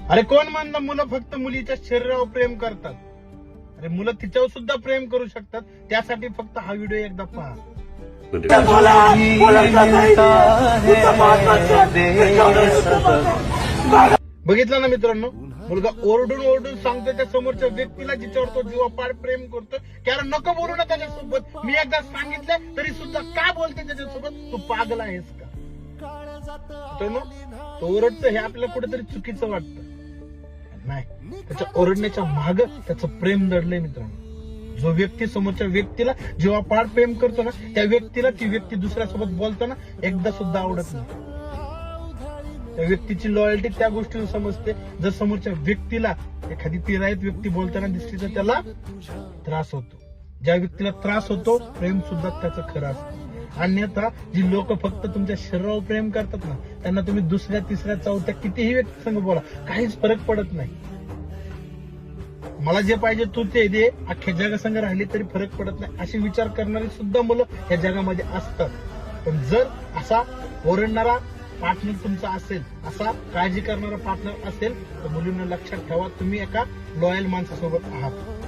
अरे कोण म्हणलं मुलं फक्त मुलीच्या शरीरावर प्रेम करतात? अरे मुलं तिच्यावर सुद्धा प्रेम करू शकतात. त्यासाठी फक्त हा व्हिडिओ एकदा पहा. बघितलं ना मित्रांनो, मुलगा ओरडून ओरडून सांगतोय त्या समोरच्या व्यक्तीला जिच्यावर तो जीवापाड प्रेम करतो, कारण नको बोलू ना त्याच्यासोबत. मी एकदा सांगितलं तरी सुद्धा का बोलते त्याच्यासोबत? तू पागल आहेस का? मित्रांनो, तो ओरडतो हे आपल्याला कुठेतरी चुकीचं वाटतं. नाही, त्याच्या ओरडण्याच्या माग त्याचं प्रेम दडलंय मित्रांनो. जो व्यक्ती समोरच्या व्यक्तीला जीवापाड प्रेम करतो ना, त्या व्यक्तीला ती व्यक्ती दुसऱ्यासोबत बोलताना एकदा सुद्धा आवडत नाही. त्या व्यक्तीची लॉयल्टी त्या गोष्टीवर समजते. जर समोरच्या व्यक्तीला एखादी तिरायत व्यक्ती बोलताना दिसली तर त्याला त्रास होतो. ज्या व्यक्तीला त्रास होतो, प्रेम सुद्धा त्याचं खरं असतं. अन्यथा जी लोक फक्त तुमच्या शरीरावर प्रेम करतात ना, त्यांना तुम्ही दुसऱ्या तिसऱ्या चौथ्या कितीही व्यक्ती संग बोला, काहीच फरक पडत नाही. मला जे पाहिजे तू ते दे, अख्ख्या जगासंग राहिली तरी फरक पडत नाही, असे विचार करणारी सुद्धा मुलं या जगामध्ये असतात. पण जर असा ओरडणारा पार्टनर तुमचा असेल, असा काळजी करणारा पार्टनर असेल, तर मुलींना लक्षात ठेवा, तुम्ही एका लॉयल माणसासोबत आहात.